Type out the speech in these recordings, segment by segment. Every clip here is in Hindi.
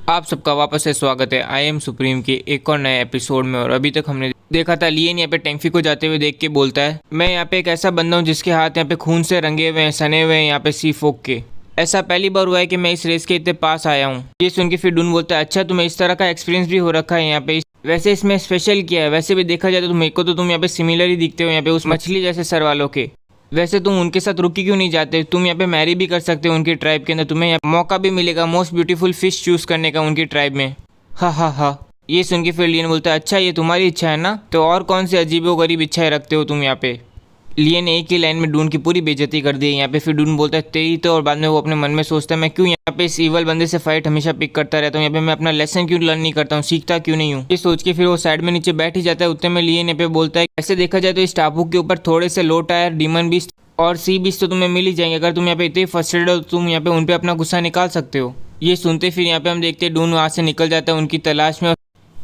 आप सबका वापस से स्वागत है आई एम सुप्रीम के एक और नए एपिसोड में। और अभी तक हमने देखा था लियन यहाँ पे टेंफी को जाते हुए देख के बोलता है, मैं यहाँ पे एक ऐसा बंदा हूँ जिसके हाथ यहाँ पे खून से रंगे हुए हैं, सने हुए हैं यहाँ पे सी फोक के। ऐसा पहली बार हुआ है कि मैं इस रेस के इतने पास आया हूँ। ये सुन के फिर डून बोलता है, अच्छा तुम्हें इस तरह का एक्सपीरियंस भी हो रखा है यहाँ पे। वैसे इसमें स्पेशल क्या है? वैसे भी देखा जाए तो मेरे को तो तुम यहाँ पे सिमिलर ही दिखते हो यहाँ पे उस मछली जैसे सर वालों के। वैसे तुम उनके साथ रुकी क्यों नहीं जाते? तुम यहाँ पे मैरी भी कर सकते हो उनकी ट्राइब के अंदर, तुम्हें यहाँ मौका भी मिलेगा मोस्ट ब्यूटीफुल फिश चूज करने का उनकी ट्राइब में। हा हा हा। ये सुन के फिर लियन बोलता है, अच्छा ये तुम्हारी इच्छा है ना, तो और कौन सी अजीबोगरीब इच्छाएं रखते हो तुम यहाँ पे। लियन ने एक ही लाइन में डून की पूरी बेइज्जती कर दी है यहाँ पे। फिर डून बोलता है तेरी तो, और बाद में वो अपने मन में सोचता है मैं क्यों यहाँ पे इस ईवल बंदे से फाइट हमेशा पिक करता रहता हूँ, यहाँ पे मैं अपना लेसन क्यों लर्न नहीं करता हूँ, सीखता क्यों नहीं हूँ। ये सोच के फिर वो साइड में नीचे बैठ ही जाता है। उतने में लियन यहाँ पे बोलता है, ऐसे देखा जाए तो इस टापू के ऊपर थोड़े से लो टायर डीमन बीस्ट और सी बीच तो तुम्हें मिल ही जाएंगे। अगर तुम यहाँ पे इतने फर्स्टेड हो तुम यहाँ पे उन पे अपना गुस्सा निकाल सकते हो। ये सुनते फिर यहाँ पे हम देखते हैं डून वहाँ से निकल जाता है उनकी तलाश में।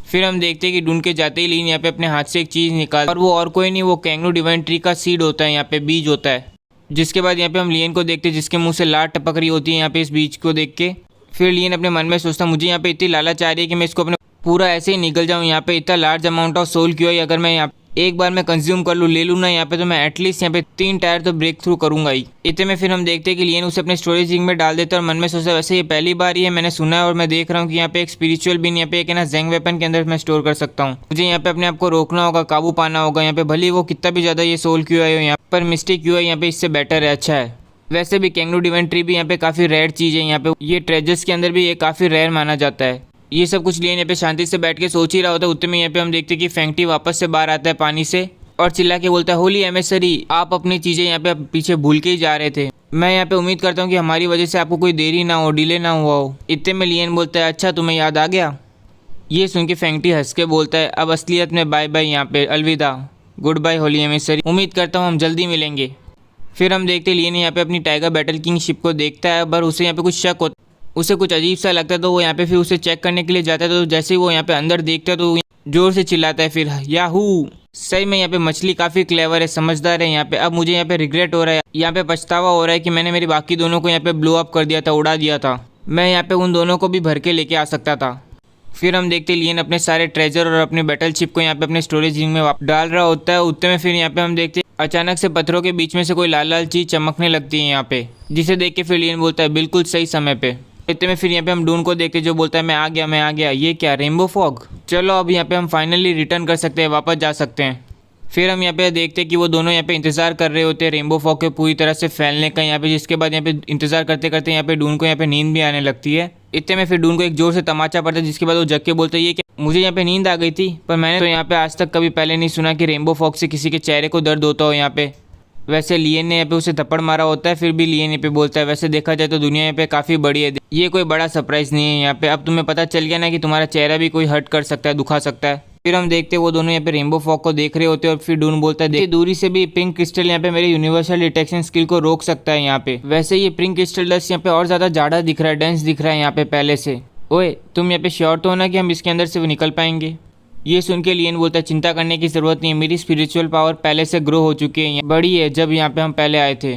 फिर हम देखते हैं कि डून के जाते ही लियन यहाँ पे अपने हाथ से एक चीज़ निकाल, और वो और कोई नहीं, वो कैंगरू डिवाइन ट्री का सीड होता है यहाँ पे, बीज होता है। जिसके बाद यहाँ पे हम लियन को देखते हैं जिसके मुंह से लार टपक रही होती है यहाँ पे इस बीज को देख के। फिर लियन अपने मन में सोचता मुझे यहाँ पे इतनी लालच आ रही है कि मैं इसको अपने पूरा ऐसे ही निकल जाऊँ। यहाँ पे इतना लार्ज अमाउंट ऑफ सोल क्यों है, अगर मैं यहाँ एक बार मैं कंज्यूम कर लूँ ले लूँ ना यहाँ पे, तो मैं एटलीस्ट यहाँ पे 3 टायर तो ब्रेक थ्रू करूंगा ही। इतने में फिर हम देखते हैं कि लियन उसे अपने स्टोरेज रिंग में डाल देता है और मन में सोचता वैसे ये पहली बार ही है मैंने सुना है, और मैं देख रहा हूँ कि यहाँ पे एक स्पिरिचुअल बीन यहाँ पे एक ना जेंग वेपन के अंदर मैं स्टोर कर सकता हूँ। मुझे यहाँ पे अपने आप को रोकना होगा, काबू पाना होगा यहाँ पे, भले वो कितना भी ज़्यादा ये सोल क्यों है यहाँ पर मिस्टेक क्यों है यहाँ पे, इससे बेटर है, अच्छा है। वैसे भी कैंगरू डिवाइन ट्री भी यहाँ पे काफ़ी रेयर चीज़ है यहाँ पे, ये ट्रेजर्स के अंदर भी ये काफ़ी रेयर माना जाता है। ये सब कुछ लियन यहाँ पे शांति से बैठ के सोच ही रहा होता है। उतने में यहाँ पे हम देखते हैं कि फेंगटी वापस से बाहर आता है पानी से और चिल्ला के बोलता है, होली एमेसरी आप अपनी चीज़ें यहाँ पे पीछे भूल के ही जा रहे थे। मैं यहाँ पे उम्मीद करता हूँ कि हमारी वजह से आपको कोई देरी ना हो, डिले ना हुआ हो। इतने में लियन बोलता है, अच्छा तुम्हें याद आ गया। ये सुन के फेंगटी हंस के बोलता है, अब असलियत में बाय बाय यहाँ पे, अलविदा, गुड बाय होली एमेसरी, उम्मीद करता हूँ हम जल्दी मिलेंगे। फिर हम देखते लियन यहाँ पे अपनी टाइगर बैटल किंग शिप को देखता है, पर उसे यहाँ पे कुछ शक होता, उसे कुछ अजीब सा लगता है, तो वो यहाँ पे फिर उसे चेक करने के लिए जाता है। तो जैसे ही वो यहाँ पे अंदर देखता है तो जोर से चिल्लाता है फिर, याहू। सही में यहाँ पे मछली काफ़ी क्लेवर है, समझदार है यहाँ पे। अब मुझे यहाँ पे रिग्रेट हो रहा है, यहाँ पे पछतावा हो रहा है कि मैंने मेरी बाकी दोनों को यहाँ पे ब्लो अप कर दिया था, उड़ा दिया था। मैं यहाँ पे उन दोनों को भी भर के लेके आ सकता था। फिर हम देखते लियन अपने सारे ट्रेजर और अपने बैटल शिप को यहाँ पे अपने स्टोरेज रिंग में डाल रहा होता है। उतने में फिर यहाँ पे हम देखते अचानक से पत्थरों के बीच में से कोई लाल लाल चीज़ चमकने लगती है यहाँ पे, जिसे देख के फिर लियन बोलता है, बिल्कुल सही समय पे। इतने में फिर यहाँ पे हम डून को देखते जो बोलता है, मैं आ गया मैं आ गया। ये क्या, रेनबो फॉग? चलो अब यहाँ पे हम फाइनली रिटर्न कर सकते हैं, वापस जा सकते हैं। फिर हम यहाँ पे देखते हैं कि वो दोनों यहाँ पे इंतजार कर रहे होते हैं रेनबो फॉग के पूरी तरह से फैलने का यहाँ पे। जिसके बाद यहाँ पे इंतजार करते करते यहाँ पे डून को यहाँ पे नींद भी आने लगती है। इतने में फिर डून को एक जोर से तमाचा पड़ता है, जिसके बाद वो जग के बोलते हैं, ये क्या, मुझे यहाँ पे नींद आ गई थी, पर मैंने तो यहाँ पे आज तक कभी पहले नहीं सुना कि रेनबो फॉग से किसी के चेहरे को दर्द होता हो यहाँ पे। वैसे लियन ने यहाँ पे उसे थप्पड़ मारा होता है। फिर भी लियन यहाँ पे बोलता है, वैसे देखा जाए तो दुनिया यहाँ पे काफ़ी बड़ी है, ये कोई बड़ा सरप्राइज़ नहीं है यहाँ पे। अब तुम्हें पता चल गया ना कि तुम्हारा चेहरा भी कोई हर्ट कर सकता है, दुखा सकता है। फिर हम देखते हैं वो दोनों यहाँ पे रेनबो फॉग को देख रहे होते हैं और फिर डून बोलता है, देखिए दूरी से भी पिंक क्रिस्टल यहाँ पे मेरे यूनिवर्सल डिटेक्शन स्किल को रोक सकता है यहाँ पे। वैसे ये पिंक क्रिस्टल डस्ट यहाँ पे और ज़्यादा जाड़ा दिख रहा है, डेंस दिख रहा है यहाँ पे पहले से। ओए तुम यहाँ पे श्योर तो हो ना कि हम इसके अंदर से निकल पाएंगे? ये सुन के लियन बोलता है, चिंता करने की ज़रूरत नहीं है, मेरी स्पिरिचुअल पावर पहले से ग्रो हो चुकी है, बड़ी है जब यहाँ पे हम पहले आए थे।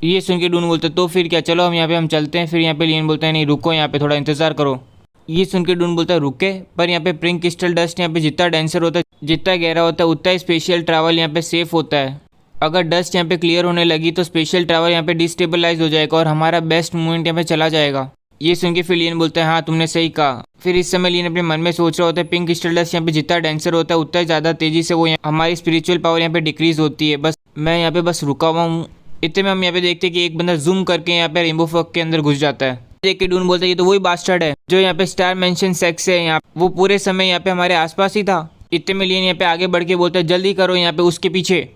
ये सुन के डून बोलता है, तो फिर क्या, चलो हम यहाँ पे हम चलते हैं। फिर यहाँ पे लियन बोलता है, नहीं रुको यहाँ पे थोड़ा इंतजार करो। ये सुन के डून बोलता है, रुके? पर यहाँ पे पिंक क्रिस्टल डस्ट यहाँ पे जितना डेंसर होता है, जितना गहरा होता है, उतना ही स्पेशल ट्रैवल यहाँ पे सेफ होता है। अगर डस्ट यहाँ पे क्लियर होने लगी तो स्पेशल ट्रैवल यहाँ पे डिस्टेबलाइज हो जाएगा और हमारा बेस्ट मूवमेंट यहाँ पे चला जाएगा। ये सुन के फिर लियन बोलता है, हाँ तुमने सही कहा। फिर इस समय लियन अपने मन में सोच रहा होता है, पिंक क्रिस्टल डस्ट यहाँ पे जितना डेंसर होता है उतना ज़्यादा तेजी से वो हमारी स्पिरिचुअल पावर यहाँ पे डिक्रीज होती है। बस मैं यहाँ पे बस रुका हुआ हूँ। इतने में हम यहाँ पे देखते हैं कि एक बंदा जूम करके यहाँ पे रेनबो फॉग के अंदर घुस जाता है। देख के डून बोलता है, ये तो वही बास्टर्ड है जो यहाँ पे स्टार मेंशन सेक्स है यहाँ, वो पूरे समय यहाँ पे हमारे आसपास ही था। इतने में लियन यहाँ पे आगे बढ़ के बोलता है, जल्दी करो यहाँ पे उसके पीछे।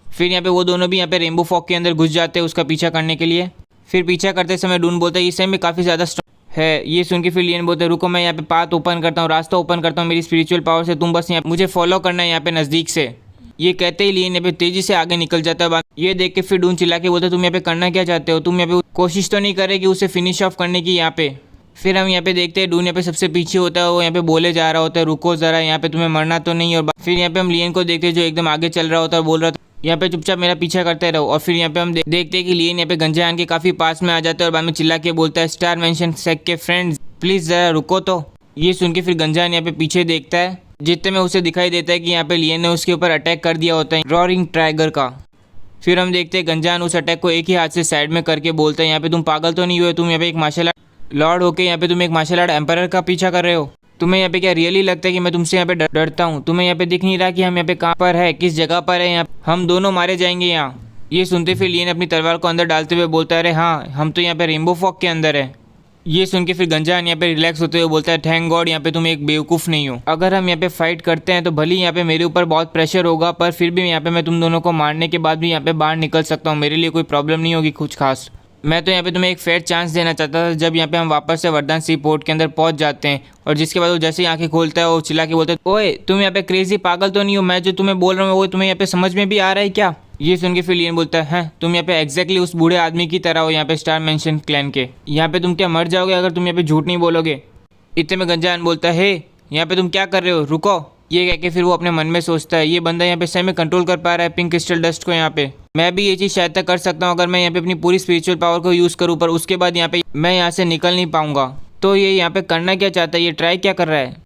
फिर यहाँ पे वो दोनों भी यहाँ पे रेनबो फॉग के अंदर घुस जाते हैं उसका पीछा करने के लिए। फिर पीछा करते समय डून बोलता है, ये सही में काफ़ी ज़्यादा स्ट्रॉन्ग है। ये सुन के फिर लियन बोलते हैं, रुको मैं यहाँ पे पाथ ओपन करता हूँ, रास्ता ओपन करता हूँ मेरी स्पिरिचुअल पावर से, तुम बस यहाँ मुझे फॉलो करना है यहाँ पे नज़दीक से। ये कहते ही लियन यहाँ पे तेजी से आगे निकल जाता है। ये देख के फिर डून चिल्ला के बोलता है, तुम यहाँ पे करना क्या चाहते हो? तुम यहाँ पे कोशिश तो नहीं कर रहे कि उसे फिनिश ऑफ करने की यहाँ पे? फिर हम यहाँ पे देखते हैं डून यहाँ पे सबसे पीछे होता है, वो यहाँ पे बोले जा रहा होता है, रुको ज़रा यहाँ पे तुम्हें मरना तो नहीं। और फिर यहाँ पे हम लियन को देखते हैं जो एकदम आगे चल रहा होता है और बोल रहा था, यहाँ पे चुपचाप मेरा पीछा करते रहो। और फिर यहाँ पे हम देखते हैं कि लियन यहाँ पे गंजान के काफ़ी पास में आ जाता है और बाद में चिल्ला के बोलता है, स्टार मेंशन सेक के फ्रेंड्स प्लीज़ ज़रा रुको। तो ये सुन के फिर गंजान यहाँ पे पीछे देखता है, जितने में उसे दिखाई देता है कि यहाँ पे लियन ने उसके ऊपर अटैक कर दिया होता है रॉरिंग टाइगर का। फिर हम देखते हैं गंजान उस अटैक को एक ही हाथ से साइड में करके बोलता है, यहाँ पे तुम पागल तो नहीं हुए, तुम यहाँ पे एक मार्शल आर्ट लॉर्ड होके यहाँ पे तुम एक मार्शल आर्ट एम्पायर का पीछा कर रहे हो। तुम्हें यहाँ पे क्या रियली लगता है कि मैं तुमसे यहाँ पे डरता हूँ? तुम्हें यहाँ पे दिख नहीं रहा कि हम यहाँ पे कहाँ पर है, किस जगह पर है? यहाँ हम दोनों मारे जाएंगे यहाँ। ये सुनते फिर लियन अपनी तलवार को अंदर डालते हुए बोलता है, अरे हाँ हम तो यहाँ पे रेनबो फॉग के अंदर है। ये सुन के फिर गंजान यहाँ पे रिलैक्स होते हुए बोलता है, थैंक गॉड यहाँ पे तुम एक बेवकूफ़ नहीं हो। अगर हम यहाँ पे फाइट करते हैं तो भले यहाँ पे मेरे ऊपर बहुत प्रेशर होगा, पर फिर भी यहाँ पे मैं तुम दोनों को मारने के बाद भी यहाँ पे बाहर निकल सकता हूँ, मेरे लिए कोई प्रॉब्लम नहीं होगी कुछ खास। मैं तो यहाँ पे तुम्हें एक फेयर चांस देना चाहता था। जब यहाँ पे हम वापस से वरदान सी पोर्ट के अंदर पहुँच जाते हैं और जिसके बाद वो जैसे ही आंखें खोलता है वो चिल्ला के बोलता है, ओए तुम यहाँ पे क्रेजी पागल तो नहीं हो? मैं जो तुम्हें बोल रहा हूँ वो तुम्हें यहाँ पे समझ में भी आ रहा है क्या? ये सुन के फिर लियन बोलता है, हैं तुम यहाँ पे एग्जैक्टली उस बूढ़े आदमी की तरह हो यहाँ पे स्टार मेंशन क्लैन के। यहाँ पे तुम क्या मर जाओगे अगर तुम यहाँ पे झूठ नहीं बोलोगे? इतने में गंजान बोलता है, हे यहाँ पे तुम क्या कर रहे हो, रुको। ये कह के फिर वो अपने मन में सोचता है, ये बंदा यहाँ पे सही में कंट्रोल कर पा रहा है पिंक क्रिस्टल डस्ट को। यहाँ पे मैं भी ये चीज़ शायद तक कर सकता हूँ अगर मैं यहाँ पे अपनी पूरी स्पिरिचुअल पावर को यूज़ करूँ, पर उसके बाद यहाँ पे मैं यहाँ से निकल नहीं पाऊंगा। तो ये यहाँ पे करना क्या चाहता है, ये ट्राई क्या कर रहा है?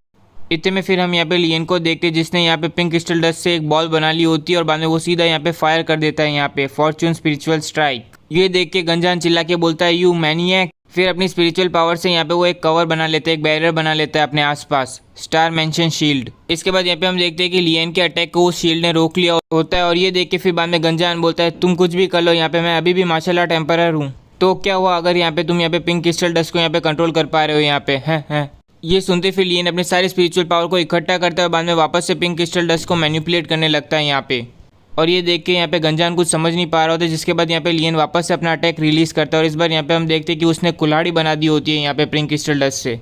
इतने में फिर हम यहाँ पे लियन को देखते हैं जिसने यहाँ पे पिंक क्रिस्टल डस्ट से एक बॉल बना ली होती है और बाद में वो सीधा यहाँ पे फायर कर देता है यहाँ पे फॉर्च्यून स्पिरिचुअल स्ट्राइक। ये देख के गंजान चिल्ला के बोलता है, यू मैनिएक। फिर अपनी स्पिरिचुअल पावर से यहाँ पे वो एक कवर बना लेता है, एक बैरियर बना लेता है अपने आसपास, स्टार मेंशन शील्ड। इसके बाद यहाँ पे हम देखते हैं कि लियन के अटैक को उस शील्ड ने रोक लिया होता है और ये देख के फिर बाद में गंजान बोलता है, तुम कुछ भी कर लो, यहाँ पे मैं अभी भी मार्शल आर्ट एम्पायर हूँ। तो क्या हुआ अगर यहाँ पे तुम यहाँ पे पिंक क्रिस्टल डस्ट को यहाँ पे कंट्रोल कर पा रहे हो यहाँ पे, हैं। ये सुनते फिर लियन अपने सारे स्पिरिचुअल पावर को इकट्ठा करता है और बाद में वापस से पिंक क्रिस्टल डस्ट को मैनिपुलेट करने लगता है यहाँ पे। और ये देख के यहाँ पे गंजान कुछ समझ नहीं पा रहा होता, जिसके बाद यहाँ पे लियन वापस से अपना अटैक रिलीज करता है और इस बार यहाँ पे हम देखते हैं कि उसने कुल्हाड़ी बना दी होती है यहाँ पे पिंक क्रिस्टल डस्ट से,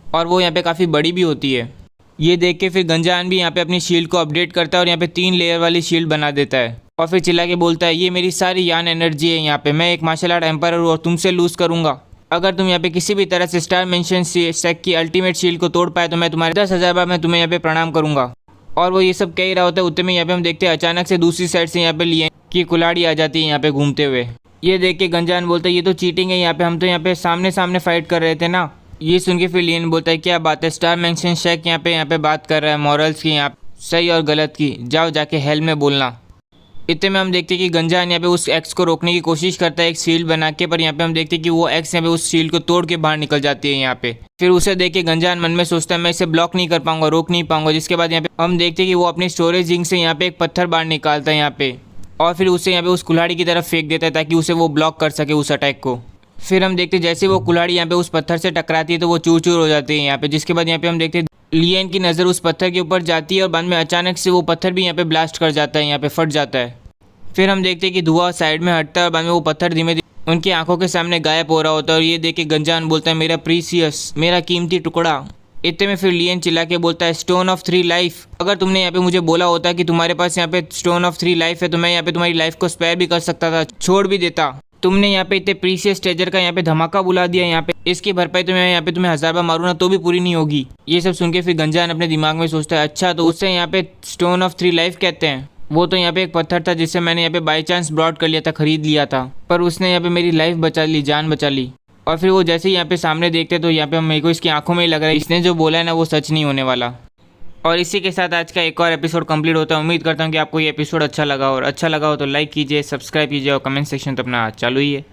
और वो यहाँ पे काफ़ी बड़ी भी होती है। ये देख के फिर गंजान भी यहाँ पे अपनी शील्ड को अपडेट करता है और यहाँ पे 3 लेयर वाली शील्ड बना देता है और फिर चिल्ला के बोलता है, ये मेरी सारी यान एनर्जी है यहाँ पे, मैं एक मार्शल आर्ट एम्पायर हूँ और तुमसे लूज़ करूँगा। अगर तुम यहाँ पे किसी भी तरह से स्टार मेंशन सेक की अल्टीमेट शील्ड को तोड़ पाए तो मैं तुम्हारे 10,000 बार मैं तुम्हें यहाँ पे प्रणाम करूँगा। और वो ये सब कह ही रहा होता है, उतने में यहाँ पे हम देखते हैं अचानक से दूसरी साइड से यहाँ पे लियन की कुल्हाड़ी आ जाती है यहाँ पे घूमते हुए। ये देख के गंजान बोलता है, ये तो चीटिंग है, यहाँ पे हम तो यहाँ पे सामने सामने फाइट कर रहे थे ना। ये सुन के फिर लियन बोलता है, क्या बात है, स्टार मेंशन शेक यहाँ पे बात कर रहा है मॉरल्स की, यहाँ सही और गलत की, जाओ जाके हेल में बोलना। इतने में हम देखते हैं कि गंजान यहाँ पे उस एक्स को रोकने की कोशिश करता है एक शील्ड बना के, पर यहाँ पे हम देखते हैं कि वो एक्स यहाँ पे उस शील्ड को तोड़ के बाहर निकल जाती है यहाँ पे। फिर उसे देख के गंजान मन में सोचता है, मैं इसे ब्लॉक नहीं कर पाऊंगा, रोक नहीं पाऊंगा। जिसके बाद यहाँ पे हम देखते हैं कि वो अपनी स्टोरेज रिंग से यहाँ पे एक पत्थर बाहर निकालता है यहाँ पे और फिर उसे यहाँ पे उस कुल्हाड़ी की तरफ फेंक देता है ताकि उसे वो ब्लॉक कर सके उस अटैक को। फिर हम देखते हैं जैसे वो कुल्हाड़ी यहाँ पे उस पत्थर से टकराती है तो वो चूर चूर हो जाती है यहाँ पे। जिसके बाद यहाँ पे हम देखते हैं लियन की नज़र उस पत्थर के ऊपर जाती है और बाद में अचानक से वो पत्थर भी यहाँ पे ब्लास्ट कर जाता है, यहाँ पे फट जाता है। फिर हम देखते हैं कि धुआं साइड में हटता है और बाद में वो पत्थर धीमे धीमे उनकी आंखों के सामने गायब हो रहा होता है और ये देख के गंजान बोलता है, मेरा प्रीसियस, मेरा कीमती टुकड़ा। इतने में फिर लियन चिल्ला के बोलता है, स्टोन ऑफ 3 लाइफ। अगर तुमने यहाँ पे मुझे बोला होता कि तुम्हारे पास यहाँ पे स्टोन ऑफ 3 लाइफ है तो मैं यहाँ पे तुम्हारी लाइफ को स्पेयर भी कर सकता था, छोड़ भी देता। तुमने यहाँ पे इतने प्रीसियस ट्रेजर का यहाँ पे धमाका बुला दिया यहाँ पे, इसकी भरपाई तो मैं यहाँ पे तुम्हें 1000 बार मारूँ ना तो भी पूरी नहीं होगी। ये सब सुन के फिर गंजान अपने दिमाग में सोचता है, अच्छा तो उससे यहाँ पे स्टोन ऑफ 3 लाइफ कहते हैं। वो तो यहाँ पे एक पत्थर था जिससे मैंने यहाँ पे बाई चांस ब्रॉड कर लिया था, खरीद लिया था, पर उसने यहाँ पे मेरी लाइफ बचा ली, जान बचा ली। और फिर वो जैसे ही यहाँ पे सामने देखते तो यहाँ पे मेरे को इसकी आंखों में ही लग रहा है इसने जो बोला है ना वो सच नहीं होने वाला। और इसी के साथ आज का एक और एपिसोड कंप्लीट होता है। उम्मीद करता हूँ कि आपको ये एपिसोड अच्छा लगा, और अच्छा लगा हो तो लाइक कीजिए, सब्सक्राइब कीजिए और कमेंट सेक्शन तो अपना चालू ही है।